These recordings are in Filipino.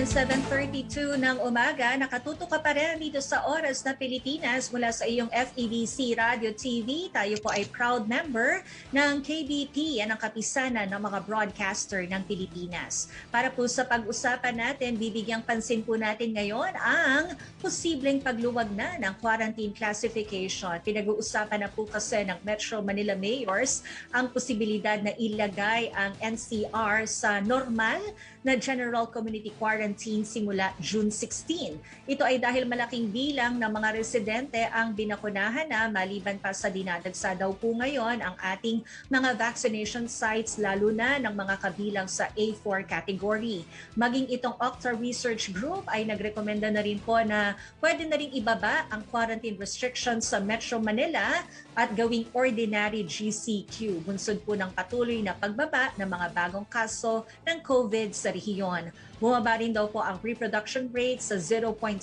7:32 ng umaga, nakatutok ka pa rin dito sa Oras na Pilipinas mula sa iyong FEBC Radio TV. Tayo po ay proud member ng KBP, ang kapisanan ng mga broadcaster ng Pilipinas. Para po sa pag-usapan natin, bibigyang pansin po natin ngayon ang posibleng pagluwag na ng quarantine classification. Pinag-uusapan na po kasi ng Metro Manila Mayors ang posibilidad na ilagay ang NCR sa normal na General Community Quarantine simula June 16. Ito ay dahil malaking bilang ng mga residente ang binakunahan na, maliban pa sa dinadagsa daw po ngayon ang ating mga vaccination sites, lalo na ng mga kabilang sa A4 category. Maging itong Octa Research Group ay nagrekomenda na rin po na pwede na rin ibaba ang quarantine restrictions sa Metro Manila at gawing ordinary GCQ, bunsod po ng patuloy na pagbaba ng mga bagong kaso ng COVID sa rehiyon. Bumaba rin daw po ang reproduction rate sa 0.72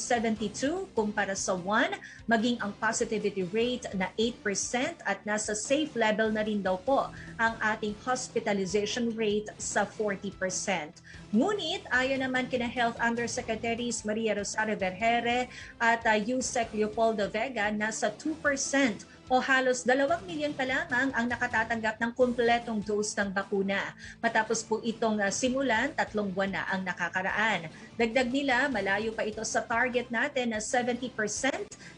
kumpara sa 1, maging ang positivity rate na 8% at nasa safe level na rin daw po ang ating hospitalization rate sa 40%. Ngunit ayon naman kina Health Undersecretaries Maria Rosario Vergere at Yusek Leopoldo Vega, nasa 2% o halos 2 milyon pa lamang ang nakatatanggap ng kumpletong dose ng bakuna. Matapos po itong simulan, 3 buwan na ang nakakaraan. Dagdag nila, malayo pa ito sa target natin na 70%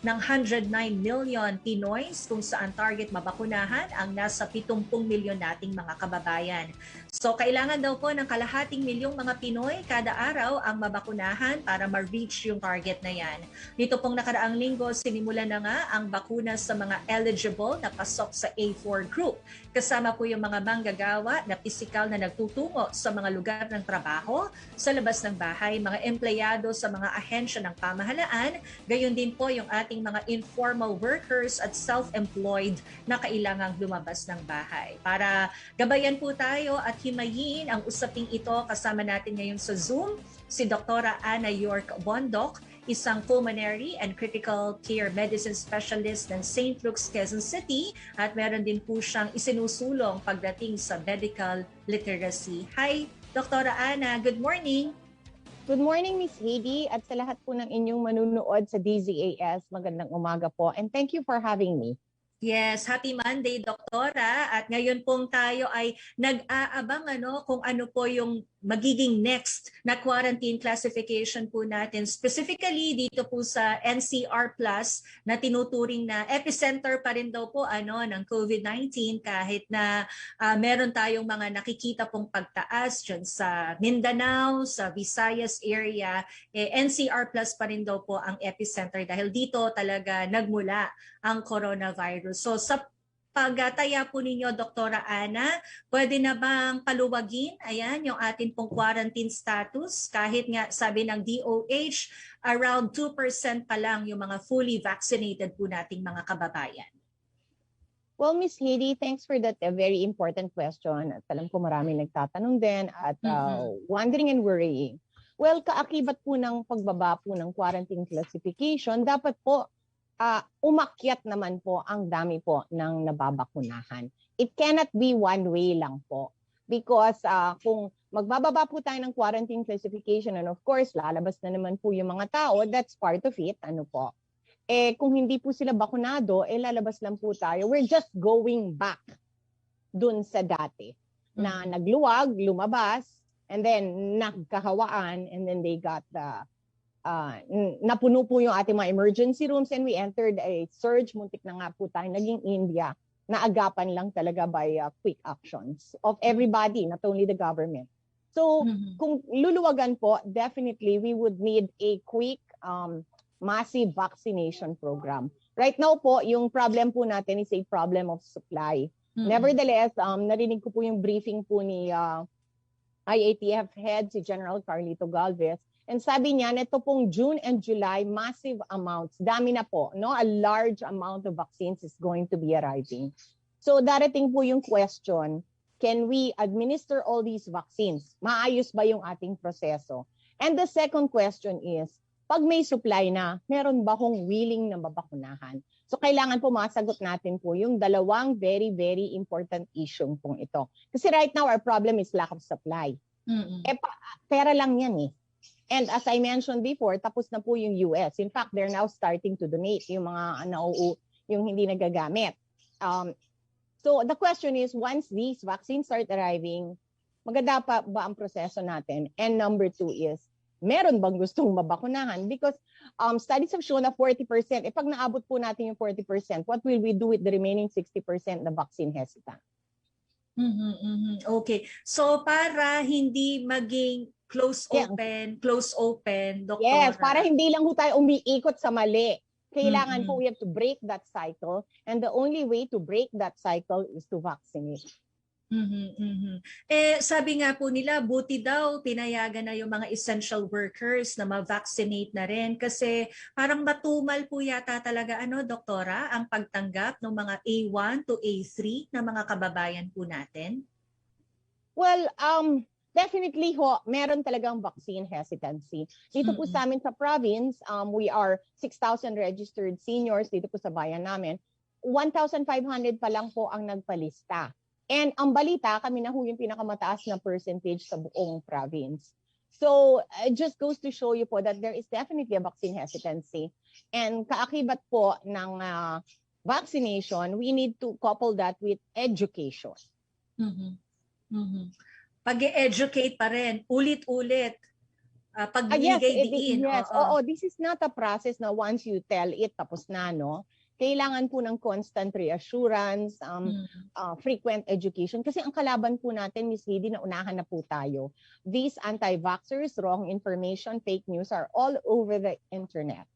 ng 109 million Pinoys, kung saan target mabakunahan ang nasa 70 milyon nating mga kababayan. So kailangan daw po ng 1/2 milyong mga Pinoy kada araw ang mabakunahan para ma-reach yung target na yan. Dito pong nakaraang linggo, sinimulan na nga ang bakuna sa mga eligible na pasok sa A4 group. Kasama po yung mga manggagawa na pisikal na nagtutungo sa mga lugar ng trabaho, sa labas ng bahay, mga empleyado sa mga ahensya ng pamahalaan, gayon din po yung ating mga informal workers at self-employed na kailangang lumabas ng bahay. Para gabayan po tayo at himayin ang usaping ito, kasama natin ngayon sa Zoom si Dr. Ana York Bondoc, isang pulmonary and critical care medicine specialist ng St. Luke's, Quezon City, at meron din po siyang isinusulong pagdating sa medical literacy. Hi, Dr. Ana. Good morning. Good morning, Miss Heidi, at sa lahat po ng inyong manunood sa DZAS. Magandang umaga po, and thank you for having me. Yes, happy Monday, Doktora. At ngayon pong tayo ay nag-aabang kung ano po yung magiging next na quarantine classification po natin. Specifically dito po sa NCR Plus na tinuturing na epicenter pa rin daw po ng COVID-19, kahit na meron tayong mga nakikita pong pagtaas dyan sa Mindanao, sa Visayas area, NCR Plus pa rin daw po ang epicenter dahil dito talaga nagmula ang coronavirus. So sa pagtaya po ninyo, Dr. Ana, pwede na bang paluwagin yung atin pong quarantine status? Kahit nga sabi ng DOH, around 2% pa lang yung mga fully vaccinated po nating mga kababayan. Well, Miss Heidi, thanks for that very important question. At alam ko maraming nagtatanong din at wondering and worrying. Well, kaakibat po ng pagbaba po ng quarantine classification, dapat po umakyat naman po ang dami po ng nababakunahan. It cannot be one way lang po. Because kung magbababa po tayo ng quarantine classification, and of course, lalabas na naman po yung mga tao, that's part of it, kung hindi po sila bakunado, lalabas lang po tayo. We're just going back dun sa dati na nagluwag, lumabas, and then nagkahawaan, and then they got napuno po yung ating mga emergency rooms, and we entered a surge. Muntik na nga po tayo naging India, na agapan lang talaga by quick actions of everybody, not only the government. So kung luluwagan po, definitely we would need a quick massive vaccination program. Right now po, yung problem po natin is a problem of supply. Nevertheless, narinig ko po yung briefing po ni IATF head, si General Carlito Galvez. And sabi niya, neto pong June and July, massive amounts, dami na po, a large amount of vaccines is going to be arriving. So darating po yung question, can we administer all these vaccines? Maayos ba yung ating proseso? And the second question is, pag may supply na, meron ba kung willing na mabakunahan? So kailangan po masagot natin po yung dalawang very, very important issue pong ito. Kasi right now, our problem is lack of supply. Pera lang yan And as I mentioned before, tapos na po yung US. In fact, they're now starting to donate yung mga yung hindi nagagamit. So the question is, once these vaccines start arriving, maganda pa ba ang proseso natin? And number 2 is, meron bang gustong mabakunahan? Because studies have shown na 40%, pag naabot po natin yung 40%, what will we do with the remaining 60% na vaccine hesitant? Okay. So para hindi maging close open, doktora. Yes, para hindi lang po tayo umiikot sa mali. Kailangan po we have to break that cycle, and the only way to break that cycle is to vaccinate. Sabi nga po nila, buti daw pinayagan na yung mga essential workers na ma-vaccinate na rin kasi parang matumal po yata talaga, doktora, ang pagtanggap ng mga A1 to A3 na mga kababayan po natin? Well, definitely ho, meron talagang vaccine hesitancy. Dito po sa amin sa province, we are 6,000 registered seniors dito po sa bayan namin. 1,500 pa lang po ang nagpalista. And ang balita, kami na ho yung pinakamataas na percentage sa buong province. So it just goes to show you po that there is definitely a vaccine hesitancy. And kaakibat po ng vaccination, we need to couple that with education. Pag-educate pa rin, ulit-ulit. Pagbibigay diin. Yes. This is not a process na once you tell it, tapos na, no? Kailangan po ng constant reassurance, frequent education. Kasi ang kalaban po natin, Ms. Heidi, na unahan na po tayo. These anti-vaxxers, wrong information, fake news are all over the internet.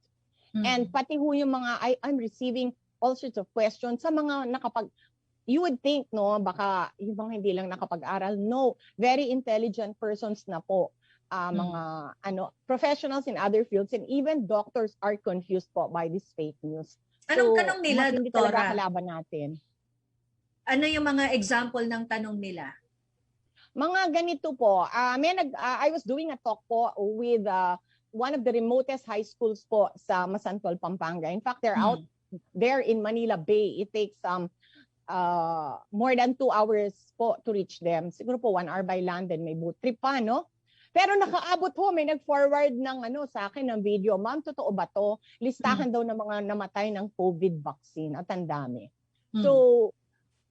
And pati ho yung mga, I'm receiving all sorts of questions sa mga you would think, no, baka yung mga hindi lang nakapag-aral. No, very intelligent persons na po. Mga professionals in other fields and even doctors are confused po by this fake news. Anong tanong nila, hindi doktora? Talaga kalaban natin. Ano yung mga example ng tanong nila? Mga ganito po. I was doing a talk po with one of the remotest high schools po sa Masantol, Pampanga. In fact, they're out there in Manila Bay. It takes more than 2 hours po to reach them. Siguro po 1 hour by land and may boat trip pa, no? Pero nakaabot ho, may nag-forward ng sa akin ng video. Ma'am, totoo ba to? Listahan daw ng mga namatay ng COVID vaccine at ang dami. So,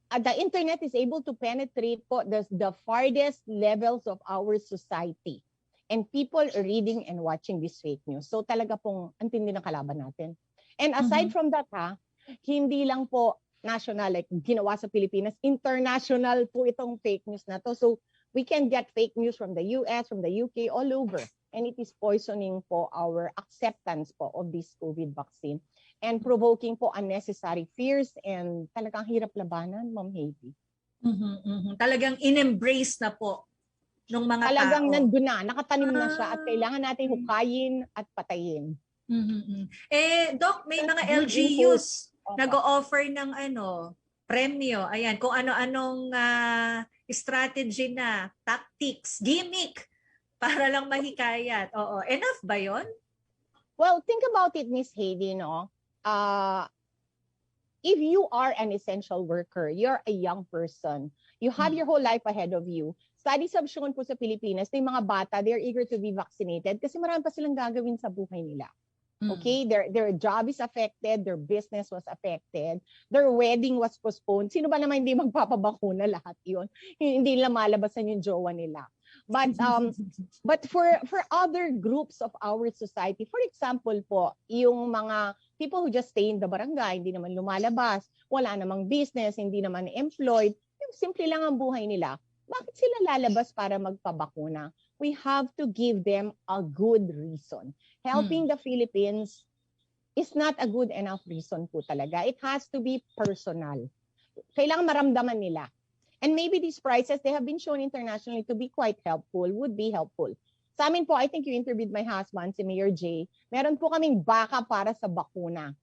the internet is able to penetrate po the farthest levels of our society. And people are reading and watching this fake news. So talaga pong antindi ng kalaban natin. And aside from that, hindi lang po national, like ginawa sa Pilipinas, international po itong fake news na to. So, we can get fake news from the US, from the UK, all over. And it is poisoning po our acceptance po of this COVID vaccine and provoking po unnecessary fears and talagang hirap labanan, Ma'am Heidi. Talagang in-embrace na po ng mga talagang tao. Nandun na, nakatanim na siya at kailangan natin hukayin at patayin. Doc, may mga LGUs nag-o-offer ng premyo. Ayan, kung ano-anong strategy na, tactics, gimmick, para lang mahikayat. Enough ba yon? Well, think about it, Miss Heidi, no? If you are an essential worker, you're a young person, you have your whole life ahead of you. Studies have shown po sa Pilipinas na yung mga bata, they're eager to be vaccinated kasi marami pa silang gagawin sa buhay nila. Okay, their job is affected, their business was affected, their wedding was postponed. Sino ba naman hindi magpapabakuna? Lahat yun. Hindi nila malabasan yung jowa nila. But for other groups of our society, for example po, yung mga people who just stay in the barangay, hindi naman lumalabas, wala namang business, hindi naman employed, yung simple lang ang buhay nila. Bakit sila lalabas para magpabakuna? We have to give them a good reason. Helping the Philippines is not a good enough reason po talaga. It has to be personal. Kailangan maramdaman nila. And maybe these prices, they have been shown internationally to be quite helpful, would be helpful. Sa amin po, I think you interviewed my husband, si Mayor J. Meron po kaming baka para sa bakuna.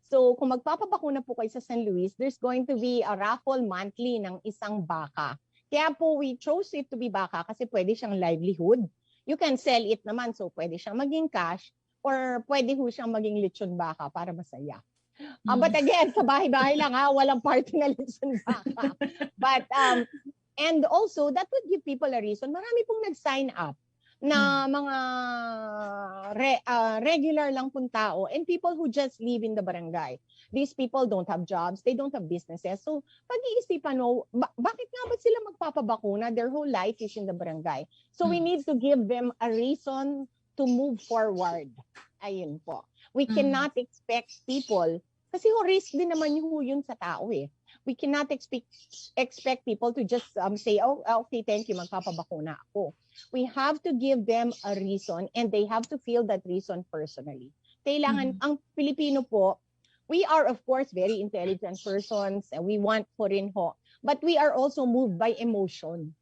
So kung magpapabakuna po kayo sa San Luis, there's going to be a raffle monthly ng isang baka. Kaya po we chose it to be baka kasi pwede siyang livelihood. You can sell it naman, so pwede siyang maging cash or pwede ho siyang maging lechon baka para masaya. But again, sa bahay-bahay lang walang party na lechon baka. But and also that would give people a reason. Marami pong nag-sign up. na mga regular lang pong tao and people who just live in the barangay. These people don't have jobs, they don't have businesses. So pag-iisipan mo, bakit nga ba sila magpapabakuna? Their whole life is in the barangay. So we need to give them a reason to move forward. Ayun po. We cannot expect people, kasi risk din naman yun sa tao eh. We cannot expect people to just say, oh, okay, thank you, magpapabakuna ako. We have to give them a reason and they have to feel that reason personally. Kailangan, ang Pilipino po, we are of course very intelligent persons and we want po rin ho, but we are also moved by emotion.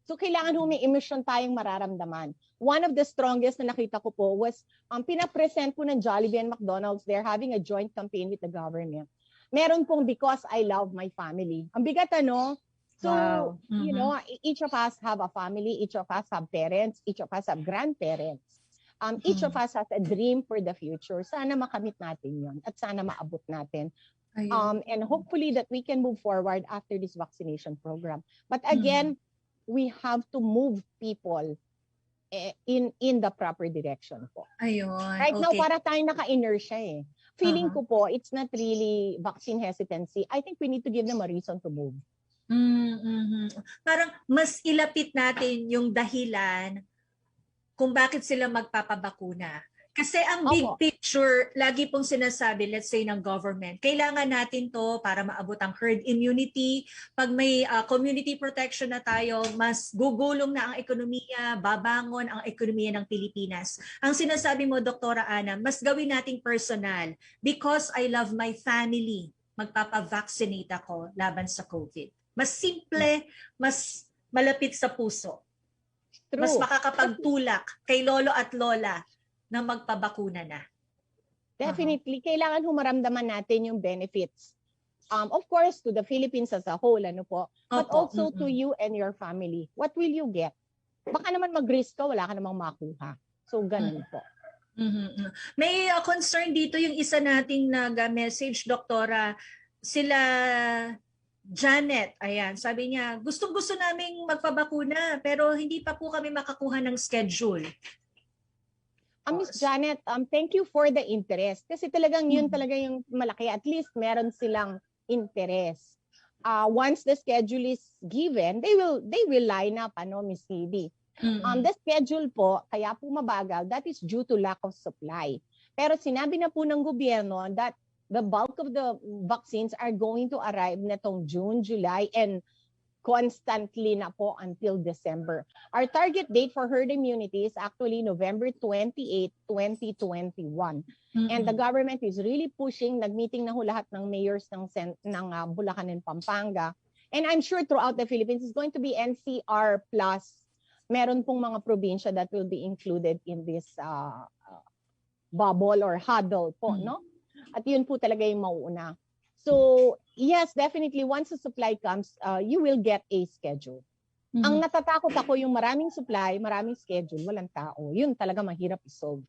So kailangan may emotion tayong mararamdaman. One of the strongest na nakita ko po was pinapresent po ng Jollibee and McDonald's. They're having a joint campaign with the government. Meron pong because I love my family. Ang bigat ano? So, wow. You know, each of us have a family, each of us have parents, each of us have grandparents. Each of us has a dream for the future. Sana makamit natin yon at sana maabot natin. And hopefully that we can move forward after this vaccination program. But again, we have to move people in the proper direction po. Ayun. Right now, para tayong naka-inertia eh. Feeling ko po, it's not really vaccine hesitancy. I think we need to give them a reason to move. Parang mas ilapit natin yung dahilan kung bakit sila magpapabakuna. Kasi ang big picture, lagi pong sinasabi, let's say ng government, kailangan natin to para maabot ang herd immunity. Pag may community protection na tayo, mas gugulong na ang ekonomiya, babangon ang ekonomiya ng Pilipinas. Ang sinasabi mo, Doktora Ana, mas gawin nating personal. Because I love my family, magpapavaccinate ako laban sa COVID. Mas simple, mas malapit sa puso. True. Mas makakapagtulak kay lolo at lola na magpabakuna na. Definitely. Kailangan humaramdaman natin yung benefits. Of course, to the Philippines as a whole, ano po, but also to you and your family. What will you get? Baka naman mag-risk ka, wala ka namang makuha. So, ganun po. May concern dito yung isa nating nag-message, Doktora, sila Janet, ayan, sabi niya, gustong-gusto naming magpabakuna pero hindi pa po kami makakuha ng schedule. Miss Janet, thank you for the interest. Kasi talagang yun talaga yung malaki. At least meron silang interest. Once the schedule is given, they will line up, Miss Libby. The schedule po, kaya po mabagal, that is due to lack of supply. Pero sinabi na po ng gobyerno that the bulk of the vaccines are going to arrive netong June, July, and constantly na po until December. Our target date for herd immunity is actually November 28, 2021. And the government is really pushing, nag-meeting na ho lahat ng mayors ng Bulacan and Pampanga. And I'm sure throughout the Philippines, it's going to be NCR plus meron pong mga probinsya that will be included in this bubble or huddle po, no? At yun po talaga yung mauuna. So, yes, definitely, once the supply comes, you will get a schedule. Ang natatakot ako yung maraming supply, maraming schedule, walang tao. Yun talaga mahirap i-solve.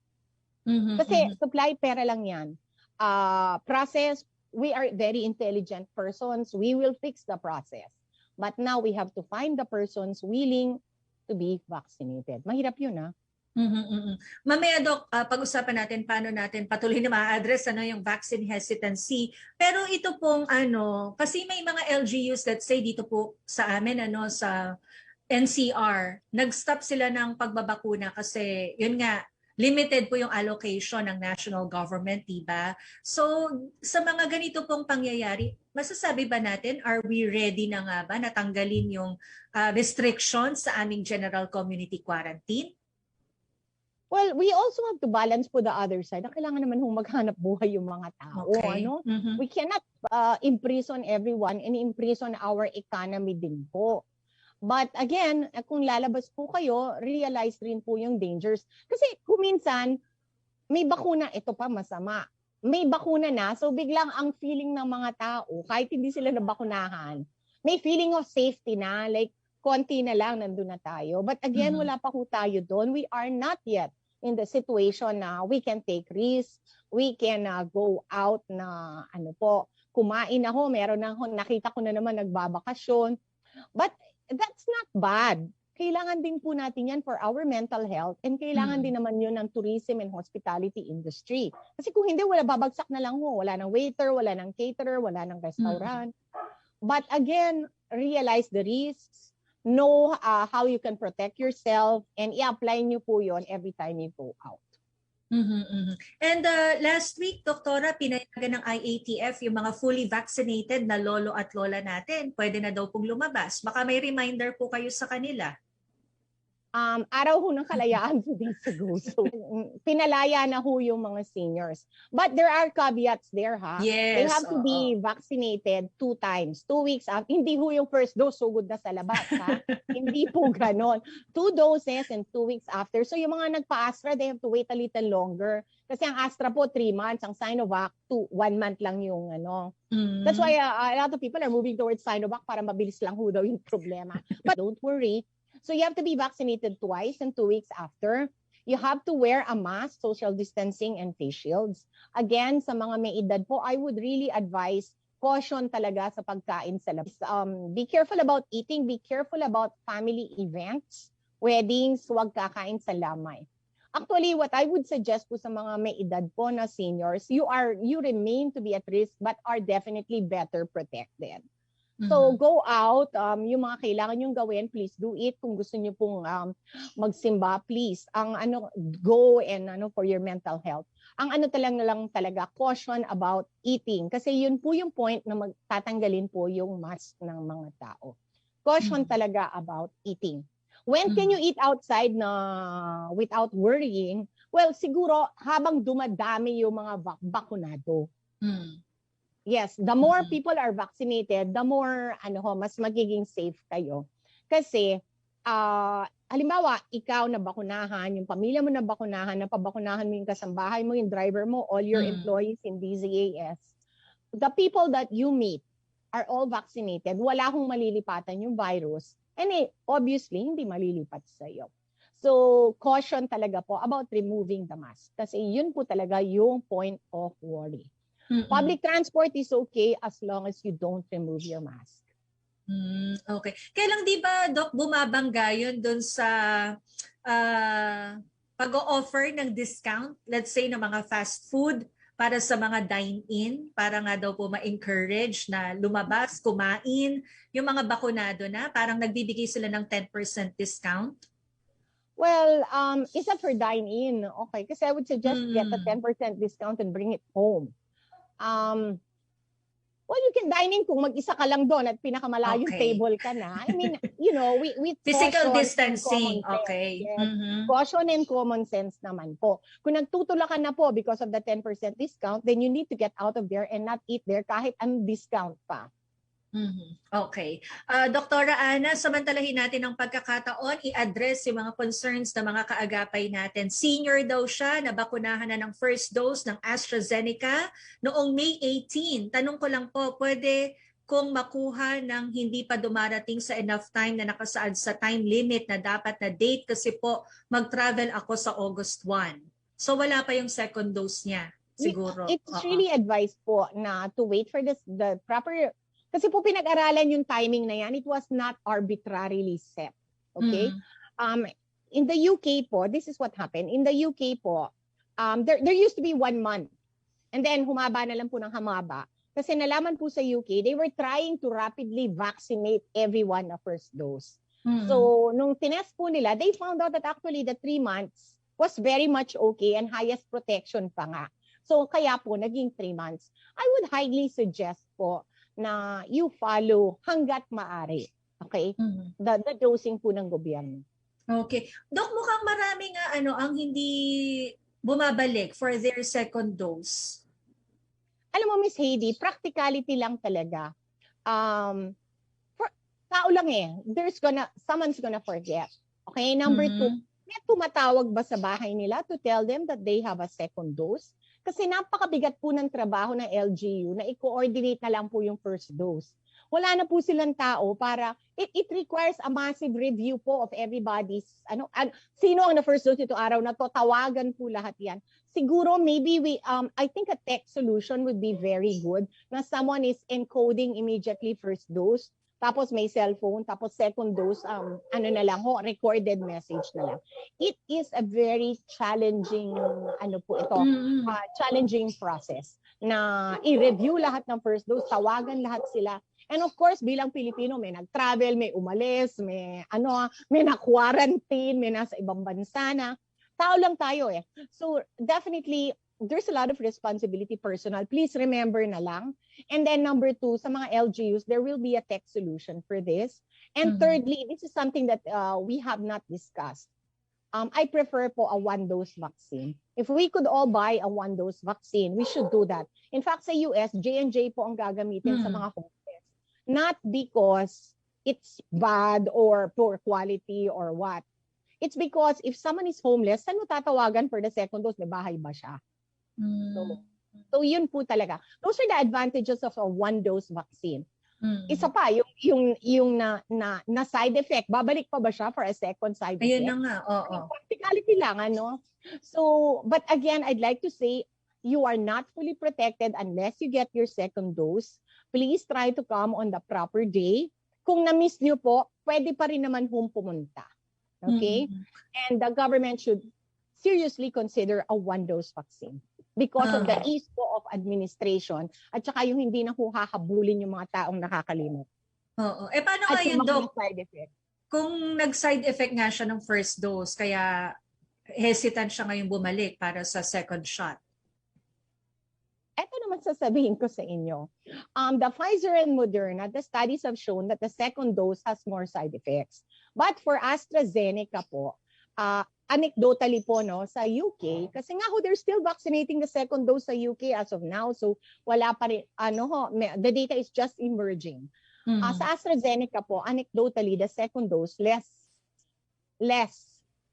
Kasi supply, pera lang yan. Process, we are very intelligent persons. We will fix the process. But now we have to find the persons willing to be vaccinated. Mahirap yun, Mamaya, Dok, pag-usapan natin paano natin patuloy na ma-address yung vaccine hesitancy. Pero ito pong kasi may mga LGUs, let's say dito po sa amin, sa NCR, nag-stop sila ng pagbabakuna kasi yun nga, limited po yung allocation ng national government, diba? So, sa mga ganito pong pangyayari, masasabi ba natin, are we ready na nga ba natanggalin yung restrictions sa aming general community quarantine? Well, we also have to balance po the other side. Kailangan naman maghanap buhay yung mga tao. We cannot imprison everyone and imprison our economy din po. But again, kung lalabas po kayo, realize rin po yung dangers. Kasi kung minsan, may bakuna, ito pa masama. May bakuna na, so biglang ang feeling ng mga tao, kahit hindi sila nabakunahan, may feeling of safety na, like konti na lang, nandun na tayo. But again, wala pa po tayo doon. We are not yet in the situation na we can take risks, we can go out na kumain ako, meron na nakita ko na naman nagbabakasyon. But that's not bad. kailangan din po natin yan for our mental health and kailangan din naman yun ng tourism and hospitality industry. Kasi kung hindi, wala, babagsak na lang ho. Wala ng waiter, wala ng caterer, wala ng restaurant. But again, realize the risks, know how you can protect yourself, and i-apply nyo po yun every time you go out. And last week, Doktora, pinayagan ng IATF yung mga fully vaccinated na lolo at lola natin. Pwede na daw pong lumabas. Baka may reminder po kayo sa kanila. Araw ho ng kalayaan 2 days ago. So, pinalaya na ho yung mga seniors. But there are caveats there, ha? Yes. They have to be vaccinated 2 times. 2 weeks after. Hindi ho yung first dose, so good na sa labas, ha? Hindi po ganon. 2 doses and 2 weeks after. So, yung mga nagpa-Astra, they have to wait a little longer. Kasi ang Astra po, 3 months. Ang Sinovac, 1 month lang yung ano. That's why a lot of people are moving towards Sinovac para mabilis lang ho daw yung problema. But don't worry. So you have to be vaccinated twice and 2 weeks after. You have to wear a mask, social distancing, and face shields. Again, sa mga may edad po, I would really advise caution talaga sa pagkain sa labas. Be careful about eating. Be careful about family events, weddings, huwag kakain sa lamay. Actually, what I would suggest po sa mga may edad po na seniors, you remain to be at risk but are definitely better protected. So go out, yung mga kailangan yung gawin, please do it. Kung gusto niyo pong magsimba, please. Go and for your mental health. Ang lang talaga, caution about eating. Kasi yun po yung point na magtatanggalin po yung mask ng mga tao. Caution talaga about eating. When can you eat outside na without worrying? Well, siguro habang dumadami yung mga bakunado. Yes, the more people are vaccinated, the more mas magiging safe kayo. Kasi halimbawa, ikaw na bakunahan, yung pamilya mo na bakunahan, napabakunahan mo yung kasambahay mo, yung driver mo, all your employees in DZAS. The people that you meet are all vaccinated. Wala hong malilipatan yung virus. And obviously, hindi malilipat sa iyo. So, caution talaga po about removing the mask. Kasi yun po talaga yung point of worry. Public transport is okay as long as you don't remove your mask. Okay. Kailang di ba, Doc, bumabangga yun dun sa pag-o-offer ng discount, let's say, ng mga fast food para sa mga dine-in, para nga daw po ma-encourage na lumabas, kumain, yung mga bakunado na, parang nagbibigay sila ng 10% discount? Well, isa for dine-in, okay. Kasi I would suggest get a 10% discount and bring it home. Well, you can dine in kung mag-isa ka lang doon at pinakamalayong table ka na. I mean, with physical distancing, okay. Yes. Caution and common sense naman po. Kung nagtutulakan na po because of the 10% discount, then you need to get out of there and not eat there kahit ang discount pa. Okay. Doktora Ana, samantalahin natin ang pagkakataon, i-address yung mga concerns ng mga kaagapay natin. Senior daw siya, nabakunahan na ng first dose ng AstraZeneca noong May 18. Tanong ko lang po, pwede kung makuha ng hindi pa dumarating sa enough time na nakasaad sa time limit na dapat na date kasi po mag-travel ako sa August 1. So wala pa yung second dose niya, siguro. It's really advised po na to wait for the proper. Kasi po pinag-aralan yung timing na yan. It was not arbitrarily set. Okay? In the UK po, this is what happened. In the UK po, there used to be 1 month. And then humaba na lang po ng hamaba. Kasi nalaman po sa UK, they were trying to rapidly vaccinate everyone na first dose. So, nung tinest po nila, they found out that actually the 3 months was very much okay and highest protection pa nga. So, kaya po, naging 3 months. I would highly suggest po na you follow hanggat maaari. Okay? The dosing po ng gobyerno. Okay. Dok, mukhang marami nga ang hindi bumabalik for their second dose. Alam mo, Miss Heidi, practicality lang talaga. Tao lang someone's gonna forget. Okay? Number 2, may tumatawag ba sa bahay nila to tell them that they have a second dose? Kasi napakabigat po ng trabaho ng LGU na i-coordinate na lang po yung first dose. Wala na po silang tao para, it requires a massive review po of everybody's, sino ang na-first dose ito araw na to, tawagan po lahat yan. Siguro maybe I think a tech solution would be very good na someone is encoding immediately first dose tapos may cellphone, tapos second dose, ano na lang ho, recorded message na lang. It is a very challenging, ano po ito, challenging process na i-review lahat ng first dose, tawagan lahat sila. And of course, bilang Pilipino, may nag-travel, may umalis, may may na-quarantine, may nasa ibang bansa na. Tao lang tayo eh. So definitely, there's a lot of responsibility personal. Please remember na lang. And then number 2, sa mga LGUs, there will be a tech solution for this. And thirdly, this is something that we have not discussed. I prefer po a 1-dose vaccine. If we could all buy a 1-dose vaccine, we should do that. In fact, sa US, J&J po ang gagamitin sa mga homeless. Not because it's bad or poor quality or what. It's because if someone is homeless, saan mo tatawagan for the second dose? May bahay ba siya? So yun po talaga. Those are the advantages of a 1-dose vaccine. Isa pa, yung na side effect. Babalik pa ba siya for a second side effect? Ayun na nga, oo. Practicality lang, ano? So, but again, I'd like to say, you are not fully protected unless you get your second dose. Please try to come on the proper day. Kung na-miss nyo po, pwede pa rin naman home pumunta. Okay? And the government should seriously consider a 1-dose vaccine because of the ease po of administration at saka yung hindi na hahabulin yung mga taong nakakalimot. Oo. Eh paano nga yun, Doc? Kung nag-side effect nga siya ng first dose, kaya hesitant siya ngayon bumalik para sa second shot. Ito naman sasabihin ko sa inyo. The Pfizer and Moderna, the studies have shown that the second dose has more side effects. But for AstraZeneca po, anecdotally po no, sa UK, kasi nga they're still vaccinating the second dose sa UK as of now. So wala pa rin, the data is just emerging. Sa AstraZeneca po, anecdotally, the second dose, less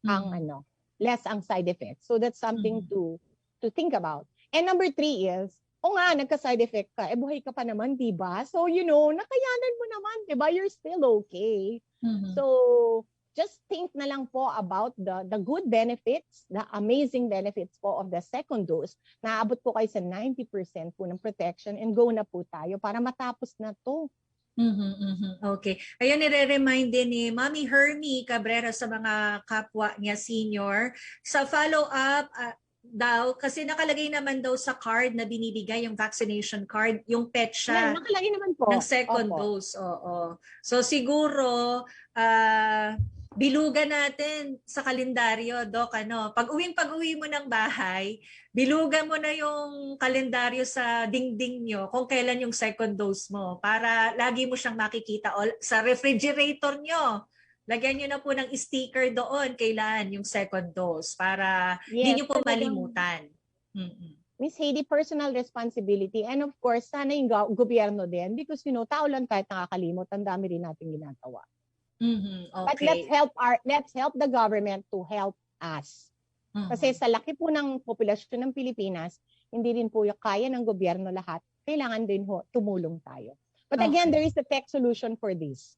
ang side effects. So that's something to think about. And number 3 is, nagka-side effect ka, buhay ka pa naman, diba? So, nakayanan mo naman, diba? You're still okay. So, just think na lang po about the good benefits, the amazing benefits po of the second dose. Naabot po kayo sa 90% po ng protection and go na po tayo para matapos na to. Okay. Ayun, nire-remind din ni Mami Hermie Cabrera sa mga kapwa niya senior. Sa follow-up, daw, kasi nakalagay naman daw sa card na binibigay, yung vaccination card, yung petsa nakalagay naman po ng second dose. Oo. So siguro, bilugan natin sa kalendaryo, Doc, pag uwi mo ng bahay, bilugan mo na yung kalendaryo sa dingding nyo kung kailan yung second dose mo para lagi mo siyang makikita sa refrigerator nyo. Lagyan nyo na po ng sticker doon kailan yung second dose para hindi nyo po malimutan. Miss Heidi, personal responsibility. And of course, sana yung gobyerno din because tao lang kahit nakakalimot, ang dami rin natin ginagawa. Okay. But let's help the government to help us. Kasi sa laki po ng populasyon ng Pilipinas, hindi rin po kaya ng gobyerno lahat. Kailangan din tumulong tayo. But again, there is a tech solution for this.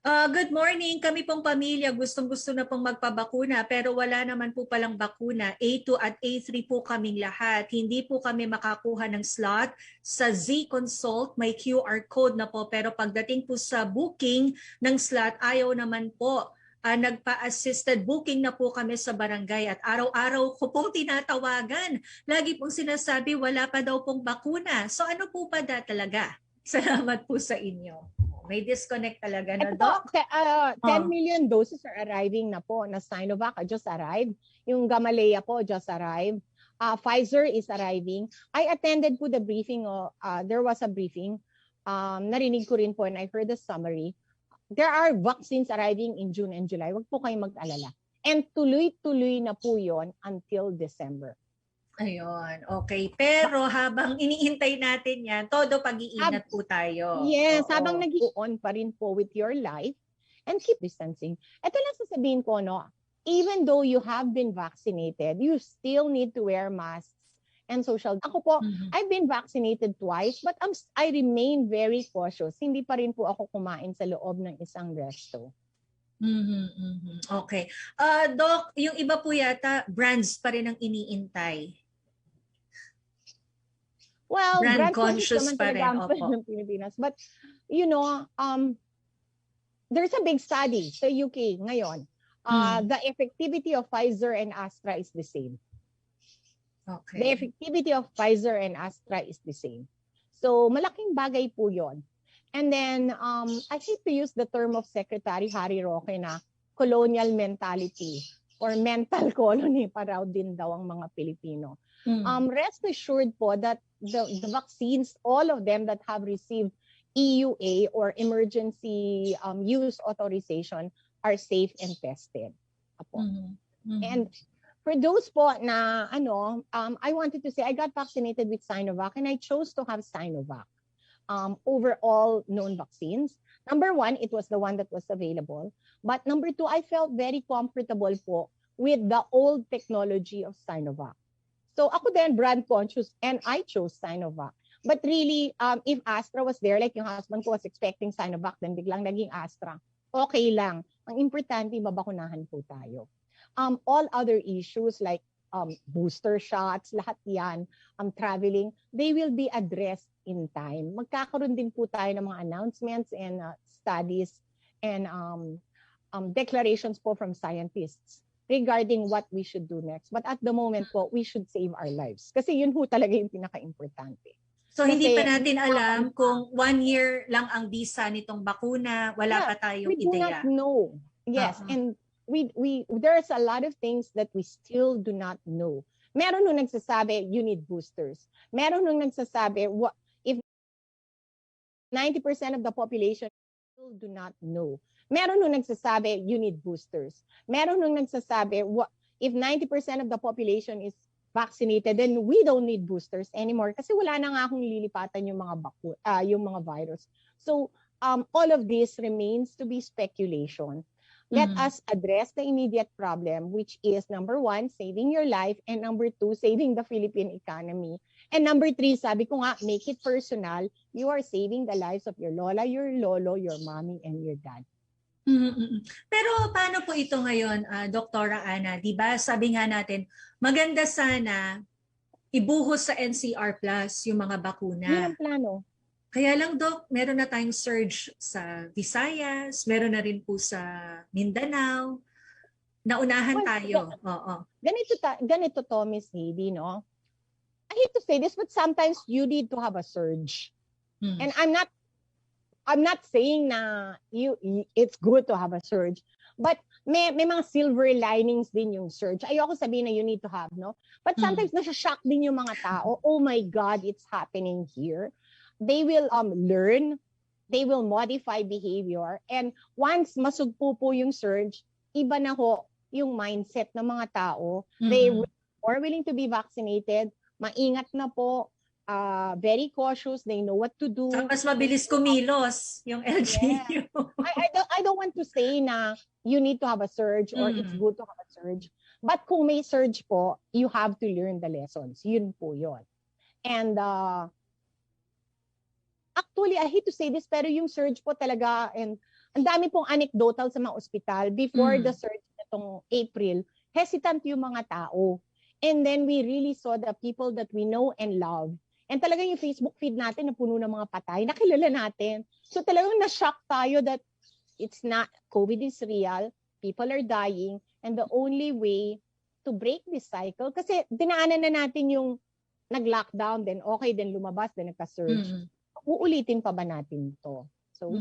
Good morning. Kami pong pamilya gustong-gusto na pong magpabakuna pero wala naman po palang bakuna. A2 at A3 po kaming lahat. Hindi po kami makakuha ng slot sa Z Consult. May QR code na po pero pagdating po sa booking ng slot, ayaw naman po. Nagpa-assisted booking na po kami sa barangay at araw-araw ko pong tinatawagan. Lagi pong sinasabi wala pa daw pong bakuna. So ano po pa talaga? Salamat po sa inyo. May disconnect talaga na, Doc. 10 million doses are arriving na po na Sinovac just arrived. Yung Gamaleya po just arrived. Pfizer is arriving. I attended po the briefing. There was a briefing. Narinig ko rin po and I heard the summary. There are vaccines arriving in June and July. Huwag po kayong mag-alala. And tuloy-tuloy na po yon until December. Ayun, okay. Pero habang iniintay natin yan, todo pag-iingat po tayo. Yes, habang nag-on pa rin po with your life and keep distancing. Ito lang sasabihin ko, even though you have been vaccinated, you still need to wear masks and social. Ako po, I've been vaccinated twice, but I remain very cautious. Hindi pa rin po ako kumain sa loob ng isang resto. Okay. Doc, yung iba po yata, brands pa rin ang iniintay. Well, brand conscious pa rin. Ng Pilipinas. But there's a big study sa UK ngayon. The effectivity of Pfizer and Astra is the same. Okay. The effectivity of Pfizer and Astra is the same. So malaking bagay po yon. And then, I hate to use the term of Secretary Harry Roque na colonial mentality or mental colony pa raw din daw ang mga Pilipino. Rest assured po that the vaccines, all of them that have received EUA or emergency use authorization are safe and tested. And for those po na I wanted to say I got vaccinated with Sinovac and I chose to have Sinovac over all known vaccines. Number one, it was the one that was available. But number two, I felt very comfortable po with the old technology of Sinovac. So ako din brand conscious and I chose Sinovac. But really, if Astra was there, like yung husband ko was expecting Sinovac, then biglang naging Astra, okay lang. Ang importante, babakunahan po tayo. All other issues like booster shots, lahat yan, traveling, they will be addressed in time. Magkakaroon din po tayo ng mga announcements and studies and declarations po from scientists regarding what we should do next. But at the moment po, we should save our lives. Kasi yun po talaga yung pinaka-importante. So hindi pa natin alam kung 1 year lang ang visa nitong bakuna, wala pa tayong ideya. We do not know. Yes, and there's a lot of things that we still do not know. Meron nung nagsasabi, you need boosters. Meron nung nagsasabi, if 90% of the population still do not know. Meron nung nagsasabi, you need boosters. Meron nung nagsasabi, if 90% of the population is vaccinated, then we don't need boosters anymore kasi wala na nga akong lilipatan yung mga virus. So, all of this remains to be speculation. Let us address the immediate problem, which is number one, saving your life, and number two, saving the Philippine economy. And number three, sabi ko nga, make it personal. You are saving the lives of your lola, your lolo, your mommy, and your dad. Pero paano po ito ngayon, Doktora Ana? Diba, sabi nga natin, maganda sana ibuhos sa NCR Plus yung mga bakuna. Yan ang plano. Kaya lang, Doc, meron na tayong surge sa Visayas, meron na rin po sa Mindanao. Naunahan tayo. Ganito to, Miss Heidi, no? I hate to say this, but sometimes you need to have a surge. And I'm not saying na it's good to have a surge, but may mga silver linings din yung surge. Ayoko sabihin na you need to have, no? But sometimes nasha-shock din yung mga tao. Oh my God, it's happening here. They will learn, they will modify behavior, and once masugpo po yung surge, iba na ho yung mindset ng mga tao. They are more willing to be vaccinated, maingat na po, very cautious, they know what to do. Mas mabilis kumilos yung LGU. I don't want to say na you need to have a surge or it's good to have a surge. But kung may surge po, you have to learn the lessons. Yun po yun. And actually, I hate to say this, pero yung surge po talaga, and ang dami pong anecdotal sa mga ospital, before the surge itong April, hesitant yung mga tao. And then we really saw the people that we know and love. And talaga yung Facebook feed natin na puno ng mga patay, nakilala natin. So talagang na-shock tayo that it's not, COVID is real, people are dying, and the only way to break this cycle, kasi dinaanan na natin yung nag-lockdown, then okay, then lumabas, then nagka-surge. Uulitin pa ba natin to? So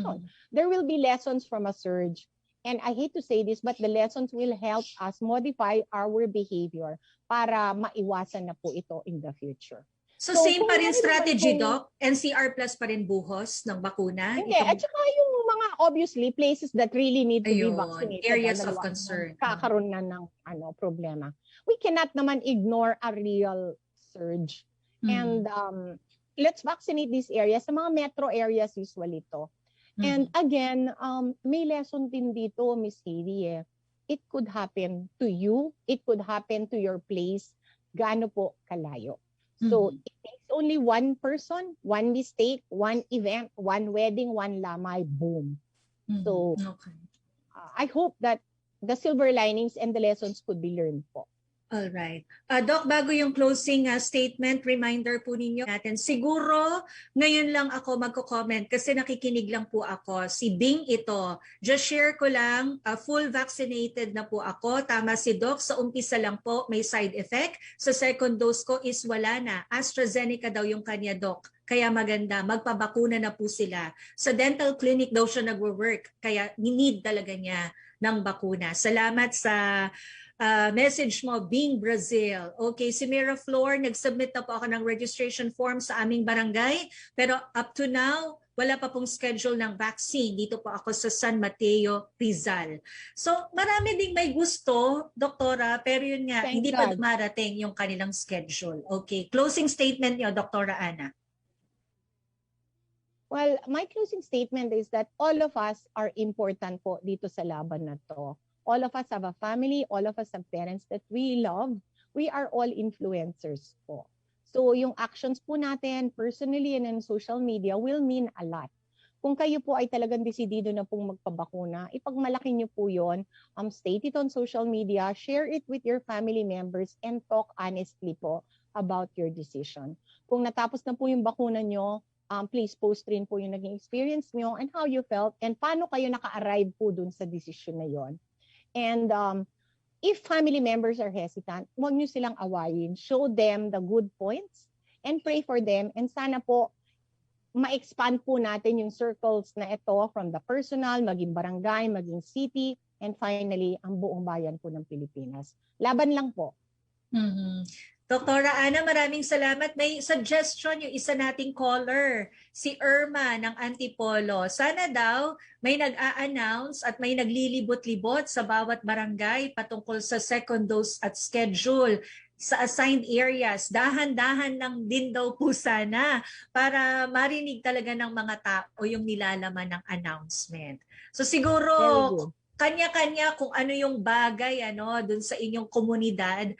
there will be lessons from a surge. And I hate to say this, but the lessons will help us modify our behavior para maiwasan na po ito in the future. So same pa rin strategy, Doc? NCR Plus pa rin buhos ng bakuna? Hindi, at saka yung mga obviously places that really need to be vaccinated. Areas of concern. Kakaroon na ng problema. We cannot naman ignore a real surge. And let's vaccinate these areas. Sa mga metro areas usually to. And again, may lesson din dito, Miss Heidi. It could happen to you. It could happen to your place. Gaano po kalayo. So it takes only one person, one mistake, one event, one wedding, one lamay, boom. So I hope that the silver linings and the lessons could be learned po. Alright. Doc, bago yung closing statement, reminder po ninyo natin. Siguro, ngayon lang ako magko-comment kasi nakikinig lang po ako. Si Bing ito. Just share ko lang, full vaccinated na po ako. Tama si Doc, sa umpisa lang po may side effect. Sa second dose ko is wala na. AstraZeneca daw yung kanya, Doc. Kaya maganda, magpabakuna na po sila. Sa dental clinic daw siya nagwo-work. Kaya need talaga niya ng bakuna. Salamat sa message mo, Bing Brazil. Okay, si Mira Flor, nag-submit na po ako ng registration form sa aming barangay. Pero up to now, wala pa pong schedule ng vaccine. Dito po ako sa San Mateo, Rizal. So marami ding may gusto, Doktora, pero yun nga, hindi pa dumarating yung kanilang schedule. Okay, closing statement niyo, Doktora Ana. Well, my closing statement is that all of us are important po dito sa laban na to. All of us have a family, all of us have parents that we love. We are all influencers po. So yung actions po natin personally and in social media will mean a lot. Kung kayo po ay talagang desidido na pong magpabakuna, ipagmalaki niyo po yun. State it on social media, share it with your family members, and talk honestly po about your decision. Kung natapos na po yung bakuna niyo, please post rin po yung naging experience niyo and how you felt and paano kayo naka-arrive po dun sa decision na yon. And if family members are hesitant, huwag niyo silang awayin. Show them the good points and pray for them. And sana po, ma-expand po natin yung circles na ito from the personal, maging barangay, maging city, and finally, ang buong bayan po ng Pilipinas. Laban lang po. Doktora Ana, maraming salamat. May suggestion yung isa nating caller, si Irma ng Antipolo. Sana daw may nag-a-announce at may naglilibot-libot sa bawat barangay patungkol sa second dose at schedule sa assigned areas. Dahan-dahan lang din daw po sana para marinig talaga ng mga tao yung nilalaman ng announcement. So siguro kanya-kanya kung ano yung bagay dun sa inyong komunidad,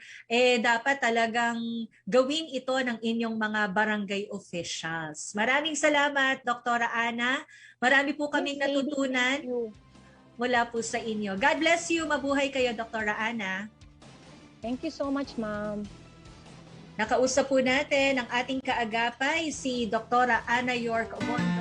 dapat talagang gawin ito ng inyong mga barangay officials. Maraming salamat, Doktora Ana. Marami po kaming natutunan mula po sa inyo. God bless you. Mabuhay kayo, Doktora Ana. Thank you so much, ma'am. Nakausap po natin ang ating kaagapay, si Doktora Ana York Bondoc.